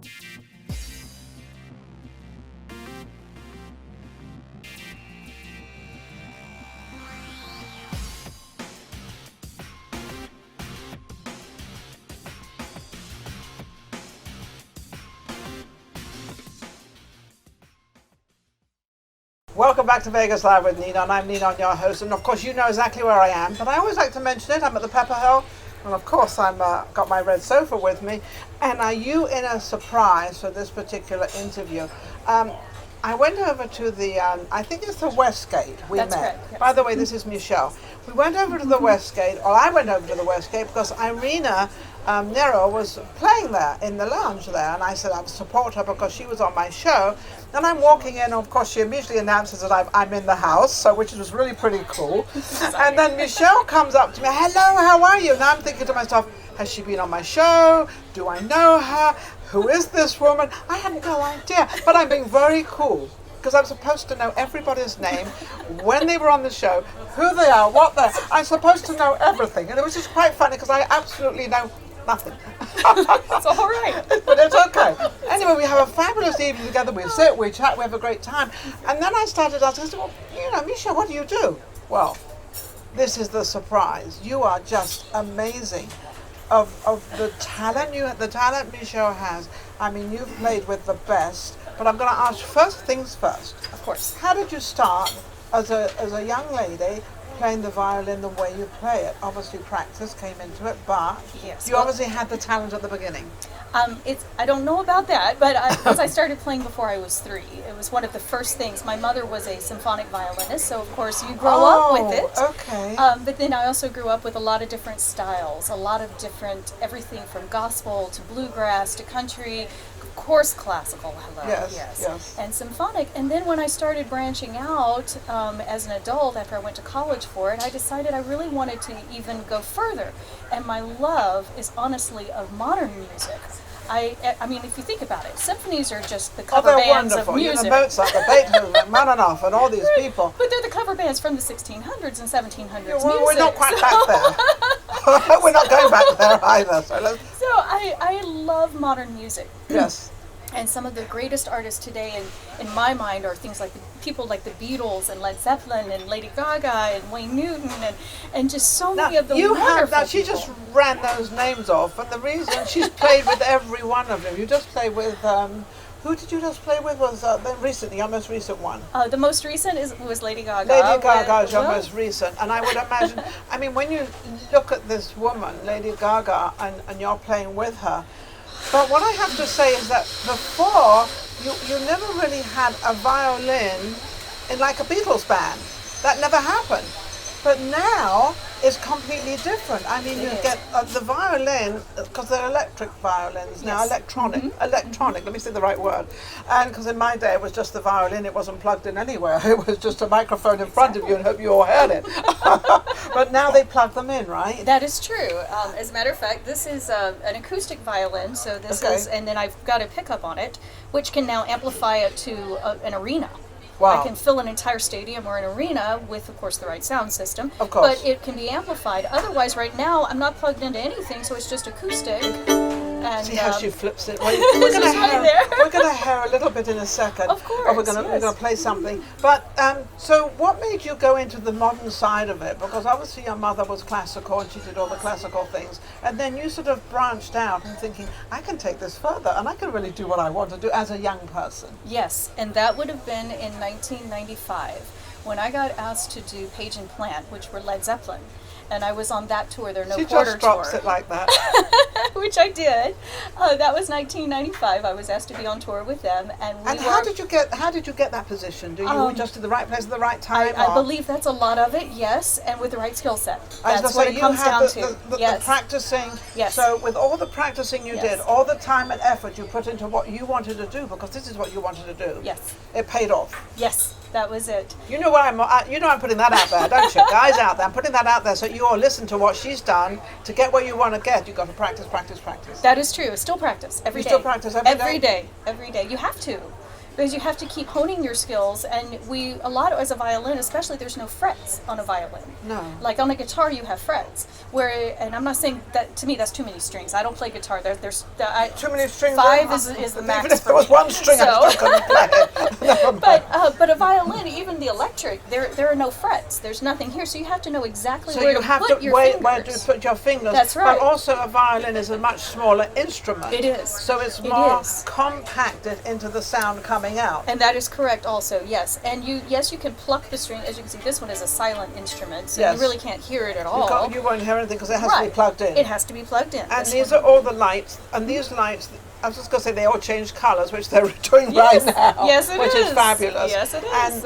Welcome back to Vegas Live with Ninon. I'm Ninon, your host, and of course you know exactly where I am, but I always like to mention it. I'm at the Pepper Hill, and of course I'm got my red sofa with me. And are you in a surprise for this particular interview? I went over to the, I think it's the Westgate we That's met. correct, yes. By the way, this is Michelle. We went over to the Westgate, or I went over to the Westgate because Irina Nero was playing there in the lounge there, and I said I would support her because she was on my show. And I'm walking in, and of course she immediately announces that I'm in the house, so which was really pretty cool. And then Michelle comes up to me, hello, how are you? And I'm thinking to myself, has she been on my show? Do I know her? Who is this woman? I had no idea, but I'm being very cool because I'm supposed to know everybody's name, when they were on the show, who they are, what they're. I'm supposed to know everything, and it was just quite funny because I absolutely know nothing. It's all right. But it's okay. Anyway, we have a fabulous evening together. We sit, we chat, we have a great time. And then I started asking, I said, well, you know, Misha, what do you do? Well, this is the surprise. You are just amazing. Of the talent Michelle has. I mean, you've played with the best. But I'm going to ask first things first. Of course. How did you start as a young lady playing the violin the way you play it? Obviously, practice came into it, but Yes, you obviously had the talent at the beginning. I don't know about that, but because I started playing before I was 3, it was one of the first things. My mother was a symphonic violinist, so of course you grow up with it. Okay. But then I also grew up with a lot of different styles, a lot of different, everything from gospel to bluegrass to country, of course classical, Yes. and symphonic. And then when I started branching out as an adult after I went to college for it, I decided I really wanted to even go further. And my love is honestly of modern music. I mean, if you think about it, symphonies are just the cover they're bands wonderful. of music. You know, Mozart, the Beethoven, Rachmaninoff, and all these people. But they're the cover bands from the 1600s and 1700s music. Well, we're not quite back there. We're not going back there either. So I love modern music. Yes. And some of the greatest artists today, in my mind, are things like people like the Beatles and Led Zeppelin and Lady Gaga and Wayne Newton and just so many of the wonderful she people. just ran those names off, and the reason she's played with every one of them. You just played with who did you just play with? Was recently, your most recent one? The most recent was Lady Gaga. Lady Gaga is your most recent, and I would imagine. I mean, when you look at this woman, Lady Gaga, and you're playing with her. But what I have to say is that before, you never really had a violin in like a Beatles band. That never happened. But now it's completely different. I mean, you get the violin, because they're electric violins now, electronic, let me say the right word. And because in my day it was just the violin, it wasn't plugged in anywhere. It was just a microphone in front of you and hope you all heard it. But now they plug them in, right? That is true. As a matter of fact, this is an acoustic violin, so this is, and then I've got a pickup on it, which can now amplify it to an arena. Wow. I can fill an entire stadium or an arena with, of course, the right sound system. Of course. But it can be amplified. Otherwise, right now, I'm not plugged into anything, so it's just acoustic. And, see how she flips it. Well, we're going to hear a little bit in a second. Of course, Or we're going to play something. But so, what made you go into the modern side of it? Because obviously your mother was classical and she did all the classical things, and then you sort of branched out and thinking, I can take this further, and I can really do what I want to do as a young person. Yes, and that would have been in 1995 when I got asked to do Page and Plant, which were Led Zeppelin. And I was on that tour, their No She Quarter just drops tour. it like that. Which I did. That was 1995. I was asked to be on tour with them, and how did you get that position? Do you just in the right place at the right time? I believe that's a lot of it, yes, and with the right skill set. That's what it comes down to. The practicing. Yes. So with all the practicing you did, all the time and effort you put into what you wanted to do, because this is what you wanted to do. Yes. It paid off. Yes, that was it. You know where I'm putting that out there, don't you? Guys out there, I'm putting that out there so you all listen to what she's done. To get where you want to get, you've got to practice, practice, practice. That is true. Still practice every day. You still practice every day? Every day. You have to. because you have to keep honing your skills, and as a violin especially, there's no frets on a violin. No. Like on a guitar you have frets, and I'm not saying that, to me that's too many strings. I don't play guitar. There's too many strings. 5 is the max. Even if there was one string, I still couldn't play it. Never mind. But a violin, even the electric, there are no frets. There's nothing here, so you have to know exactly where to put your fingers. Where to put your fingers. That's right. But also a violin is a much smaller instrument. It is. So it's more compacted into the sound coming out. And that is correct also, yes. And you can pluck the string. As you can see, this one is a silent instrument, so you really can't hear it at all. You won't hear anything because it has to be plugged in. It has to be plugged in. And these are all the lights, and these lights, I was just going to say they all change colours, which they're doing right now. Yes, it is. Which is fabulous. Yes, it is. And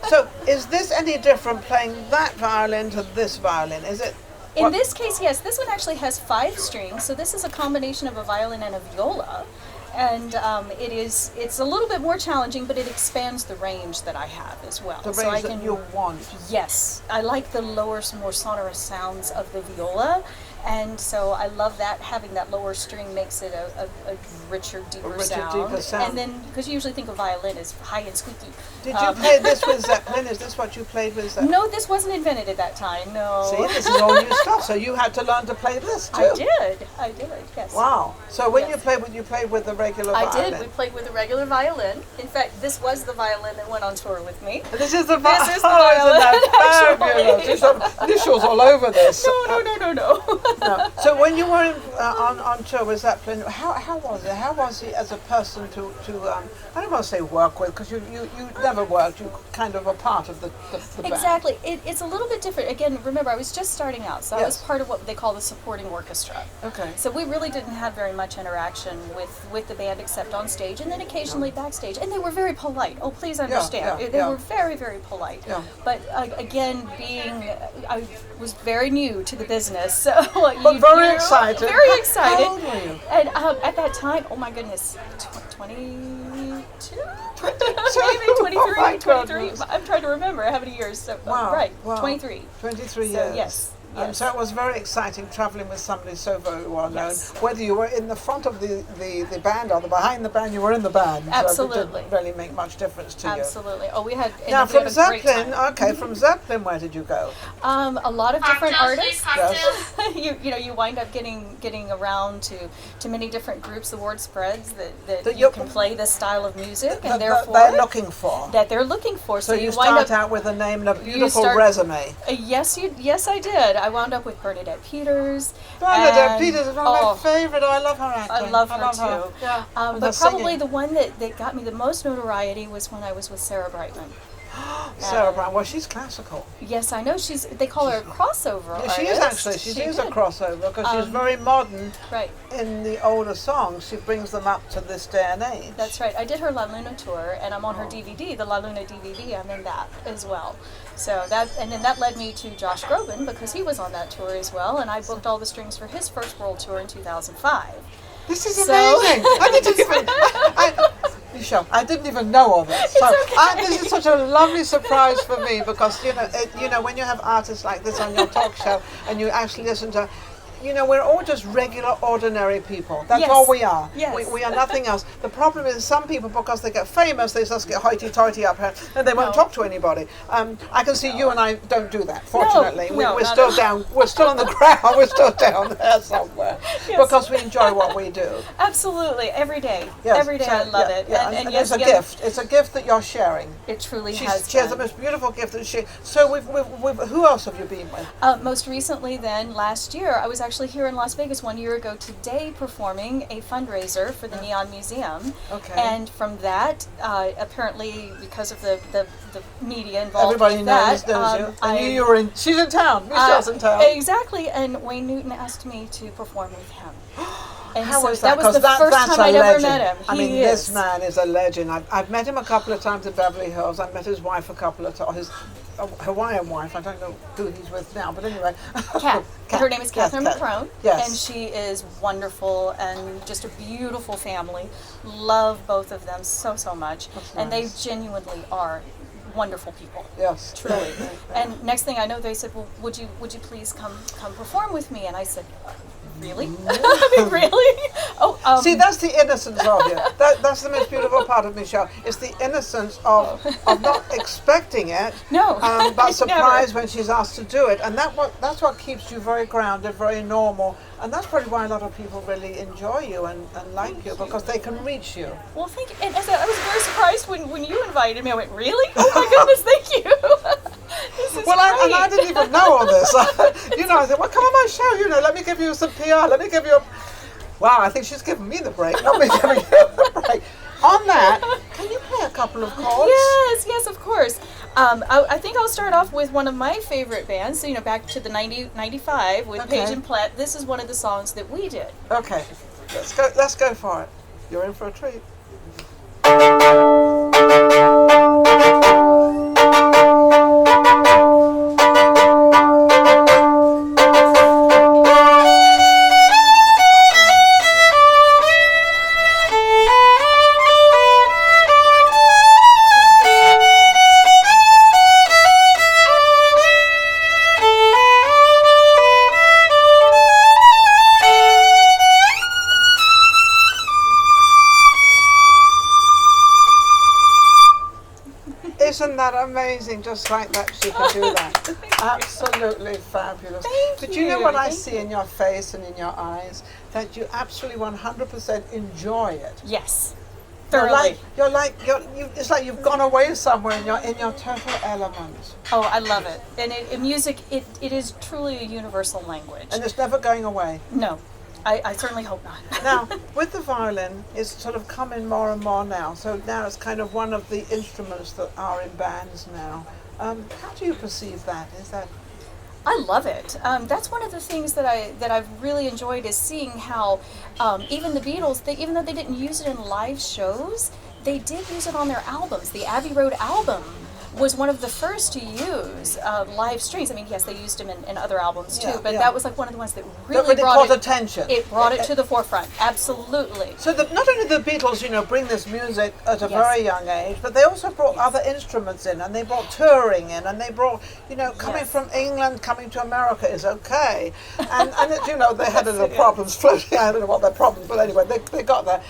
so is this any different playing that violin to this violin? Is it? In this case, yes. This one actually has 5 strings, so this is a combination of a violin and a viola. And it's a little bit more challenging, but it expands the range that I have as well. The range that you want. Yes. I like the lower, more sonorous sounds of the viola. And so I love that, having that lower string makes it a richer, deeper sound. And then, because you usually think of violin as high and squeaky. Did you play this with Zeppelin? Is this what you played with Zeppelin? No, this wasn't invented at that time, no. See, this is all new stuff, so you had to learn to play this too. I did, yes. Wow. So when you played with the regular violin? I did, we played with a regular violin. In fact, this was the violin that went on tour with me. This is the violin. Isn't that fabulous? There's some initials all over this. No. No. So when you were on tour with Zeppelin, how was it? How was he as a person to I don't want to say work with, because you never worked. You kind of a part of the band. Exactly. It's a little bit different. Again, remember, I was just starting out, so I was part of what they call the supporting orchestra. Okay. So we really didn't have very much interaction with the band except on stage, and then occasionally backstage. And they were very polite. Oh, please understand. They were very, very polite. Yeah. But again, I was very new to the business, so very excited. Very excited. How old were you? And at that time, oh my goodness, 22? 23. I'm trying to remember how many years. So, wow. 23. 23 years. So, yes. So it was very exciting traveling with somebody so very well known. Whether you were in the front of the band or behind the band, you were in the band. Absolutely. So it didn't really make much difference to you. Absolutely. Oh, we had. Now from Zeppelin, from Zeppelin, where did you go? A lot of different artists. Yes. you wind up getting around to many different groups. The word spreads that you can play this style of music, and therefore they're looking for. That they're looking for. So you start out with a name and a beautiful resume. Yes, I did. I wound up with Bernadette Peters. Bernadette Peters is one of my favorite. I love her acting. I love her too. Yeah. But probably the one that got me the most notoriety was when I was with Sarah Brightman. Sarah Brightman, well, she's classical. Yes, I know. They call her a crossover artist. She is actually. She is a crossover because she's very modern. Right. In the older songs, she brings them up to this day and age. That's right. I did her La Luna tour, and I'm on her DVD, the La Luna DVD. I'm in that as well. So then that led me to Josh Groban, because he was on that tour as well, and I booked all the strings for his first world tour in 2005. This is amazing. I didn't even know all this. So this is such a lovely surprise for me, because when you have artists like this on your talk show and you actually listen to. We're all just regular, ordinary people. That's all we are. Yes. We are nothing else. The problem is some people, because they get famous, they just get hoity-toity up here, and they won't talk to anybody. I can see you and I don't do that, fortunately. We're still down. We're still on the ground. We're still down there somewhere. Because we enjoy what we do. Absolutely. Every day. Yes. Every day I love it. Yeah. And it's a gift. It's a gift that you're sharing. It truly She has has the most beautiful gift that she... So who else have you been with? Most recently then, last year, I was actually here in Las Vegas 1 year ago today performing a fundraiser for the Neon Museum. Okay. And from that, apparently because of the media involved everybody with knows that, you. I knew you were in... She's in town. Michelle's in town. Exactly. And Wayne Newton asked me to perform with him. And how so was that? was the first time I'd ever met him. This man is a legend. I've met him a couple of times in Beverly Hills. I've met his wife a couple of times. His Hawaiian wife. I don't know who he's with now, but anyway. Kat. Her name is Catherine McCrone. Yes. And she is wonderful and just a beautiful family. Love both of them so much. That's and nice. they genuinely are wonderful people. Yes. Truly. And next thing I know, they said, well, would you please come perform with me? And I said, really? I mean, really? Oh, See, that's the innocence of you. That's the most beautiful part of Michelle. It's the innocence of not expecting it, No. but surprised Never. when she's asked to do it. And that's what keeps you very grounded, very normal. And that's probably why a lot of people really enjoy you and like you, because they can reach you. Well, thank you. And I was very surprised when you invited me. I went, really? Oh my goodness, thank you. This is Well, great. I didn't even know all this. I said, well, come on my show, let me give you some PR, let me give you Wow, I think she's giving me the break, not me giving you the break. On that, can you play a couple of chords? Yes, of course. I think I'll start off with one of my favorite bands, back to the 95 with Okay. Page and Platt. This is one of the songs that we did. Okay, let's go for it. You're in for a treat. Isn't that amazing? Just like that, she can do that. Absolutely fabulous. Thank But you know you. what I Thank see in your face and in your eyes? That you absolutely 100% enjoy it. Yes. You're Thoroughly. it's like you've gone away somewhere and you're in your total element. Oh, I love it. And in music, it is truly a universal language. And it's never going away. No, I certainly hope not. Now, with the violin, it's sort of coming more and more now. So now it's kind of one of the instruments that are in bands now. How do you perceive that? Is that I love it. That's one of the things that I've really enjoyed is seeing how even the Beatles, even though they didn't use it in live shows, they did use it on their albums. The Abbey Road album was one of the first to use live strings. I mean, yes, they used them in other albums too, but that was like one of the ones that really caught attention. It brought it to the forefront. Absolutely. So not only the Beatles, bring this music at a Yes. very young age, but they also brought other instruments in, and they brought touring in, and they brought, coming Yes. from England, coming to America is okay. And they had little Yes. problems floating. I don't know what their problems, but anyway, they got there.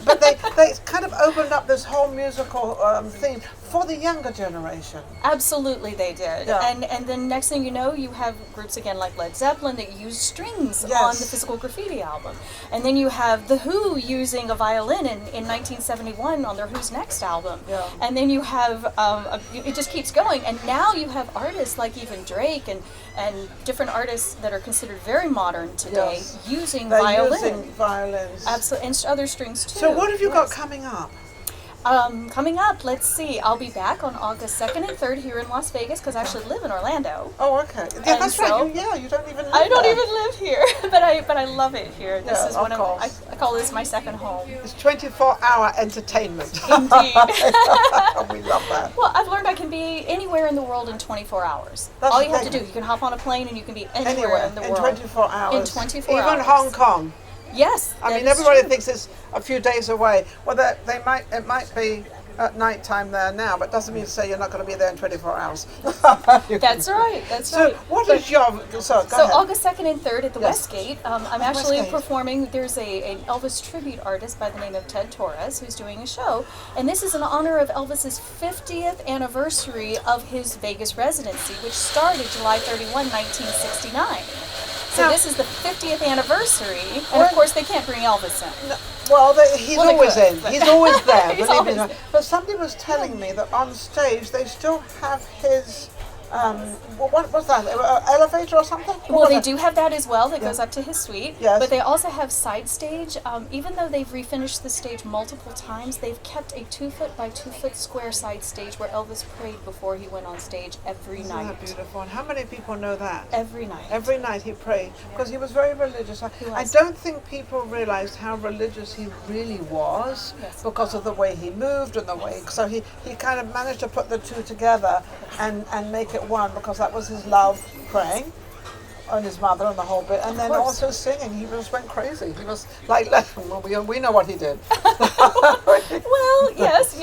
But they kind of opened up this whole musical theme for the younger generation. Absolutely, they did. Yeah. And then next thing you know, you have groups again like Led Zeppelin that use strings Yes. on the Physical Graffiti album. And then you have The Who using a violin in 1971 on their Who's Next album. Yeah. And then you have, it just keeps going. And now you have artists like even Drake and different artists that are considered very modern today Yes. using They're violin. using violins. Absolutely, and other strings too. So what have you got Yes. coming up? Coming up, let's see. I'll be back on August 2nd and 3rd here in Las Vegas because I actually live in Orlando. Oh, okay. Yeah, And that's so- right. You don't even live I don't there. even live here, but I love it here. This Yeah, is of one of course. I call this my second home. It's 24-hour entertainment. Indeed. We love that. Well, I've learned I can be anywhere in the world in 24 hours. That's All the you have to thing. do, you can hop on a plane and you can be anywhere Anywhere in the in world. 24 hours. In 24 Even hours. Hong Kong. Yes. I that mean, is everybody true. thinks it's a few days away. Well, it might be at night time there now, but doesn't mean to say you're not going to be there in 24 hours. That's right. That's So right. what is your... go So ahead. August 2nd and 3rd at the Yes. Westgate, I'm actually Westgate. performing. There's an Elvis tribute artist by the name of Ted Torres who's doing a show, and this is in honor of Elvis's 50th anniversary of his Vegas residency, which started July 31, 1969. So Now- this is the 50th anniversary, and Well- of course they can't bring Elvis in. Well, he's Well, they always could, in. but- He's always there. He's believe me. always there. But somebody was telling me that on stage they still have his... what was that? Elevator or something? What Well, was they it? do have that as well. That Yeah. goes up to his suite. Yes. But they also have side stage. Even though they've refinished the stage multiple times, they've kept a 2-foot by 2-foot square side stage where Elvis prayed before he went on stage every Isn't night. that beautiful? And how many people know that? Every night. Every night he prayed because he was very religious. I was. don't think people realized how religious he really was Yes. because of the way he moved and the way. So he kind of managed to put the two together and make it one because that was his love, praying, and his mother and the whole bit, and then course. also singing. He just went crazy. He was like, well, we know what he did. Well, yes.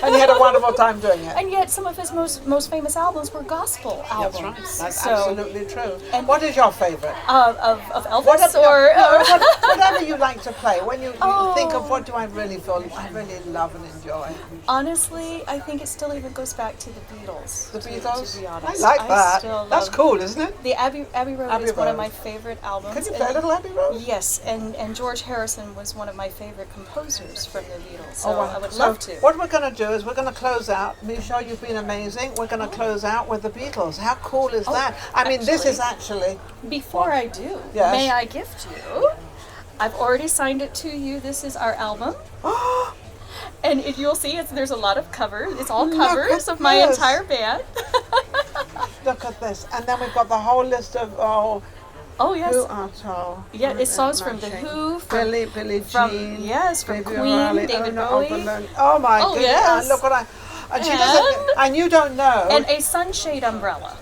And he had a wonderful time doing it. And yet some of his most famous albums were gospel albums. That's right. That's So, absolutely true. and- What is your favorite? of Elvis Whatever you like to play. When you think of what do I really feel, I really love and enjoy. Honestly, I think it still even goes back to the Beatles. The Beatles? To be honest. I like that. Still That's love- cool, isn't it? The Abbey Road Abbey is one of Road. my favorite albums. Can you play Little Abbey Road? Yes, and George Harrison was one of my favorite composers from the Beatles, so wow. I would So love to. What we're going to do is we're going to close out. Misha, you've been amazing. We're going to close out with the Beatles. How cool is that? I mean, this is actually... Before I do, Yes. may I gift you? I've already signed it to you. This is our album. And you'll see there's a lot of covers. It's all Look covers at of my this. entire band. Look at this. And then we've got the whole list of... Oh, yes. Who art all? Yeah, it's songs from The Who, from Billy from- Jean. yes, from Baby Queen, O'Reilly, David Ona Bowie. Oberlin. Oh my Oh, goodness. yes. Look what I... And she doesn't... And you don't know... and a sunshade umbrella.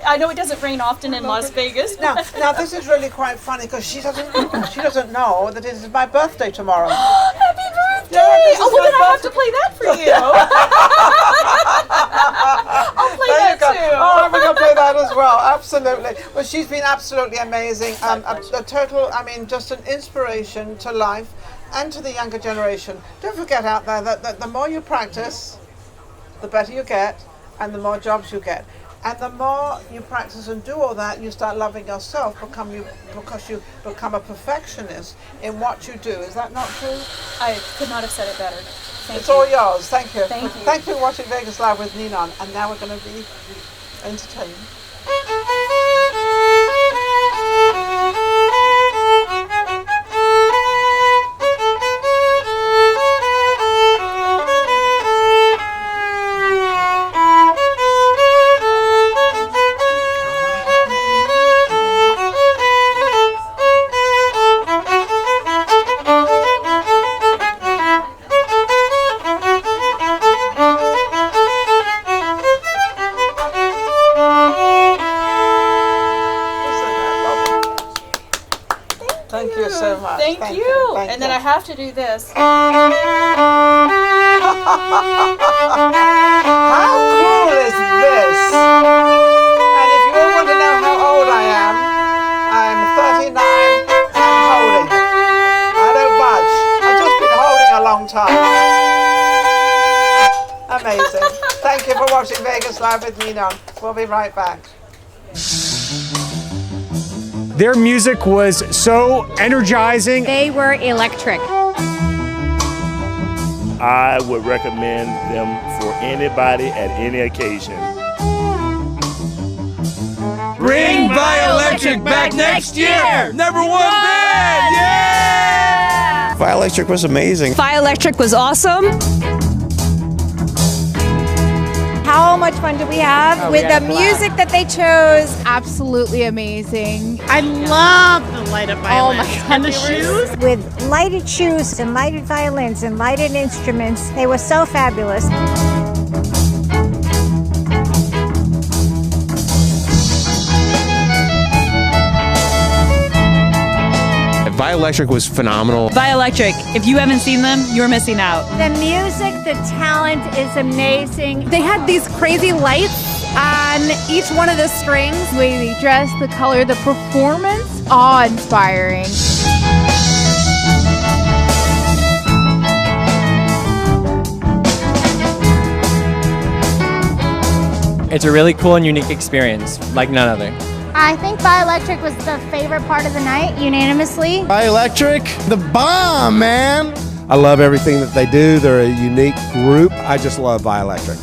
I know it doesn't rain often in Las Vegas. Now this is really quite funny because she doesn't know that it is my birthday tomorrow. Happy birthday! Yeah, this is Oh, well, my then I have to birthday. play that for you. I'll play There that you go. too. Oh, we're going to play that as well. Absolutely. Well, she's been absolutely amazing. A total, I mean, just an inspiration to life and to the younger generation. Don't forget out there that the more you practice, the better you get and the more jobs you get. And the more you practice and do all that, you start loving yourself because you become a perfectionist in what you do. Is that not true? I could not have said it better. Thank It's you. all yours. Thank you. Thank you. Thank you for watching Vegas Live with Ninon. And now we're going to be entertained. Thank you so much. Thank you. Thank And then you. I have to do this. How cool is this? And if you all want to know how old I am 39 and holding. I don't budge. I've just been holding a long time. Amazing. Thank you for watching Vegas Live with Ninon. We'll be right back. Their music was so energizing. They were electric. I would recommend them for anybody at any occasion. Bring Violectric back next year! Number one band! Yeah! Violectric was amazing. Violectric was awesome. How much fun did we have with the music that they chose? Absolutely amazing. I love the light up violins. Oh my God, And the they were shoes. With lighted shoes and lighted violins and lighted instruments, they were so fabulous. Violectric was phenomenal. Violectric, if you haven't seen them, you're missing out. The music, the talent is amazing. They had these crazy lights on each one of the strings. The way they dressed, the color, the performance, awe-inspiring. It's a really cool and unique experience, like none other. I think Violectric was the favorite part of the night, unanimously. Violectric, the bomb, man! I love everything that they do. They're a unique group. I just love Violectric.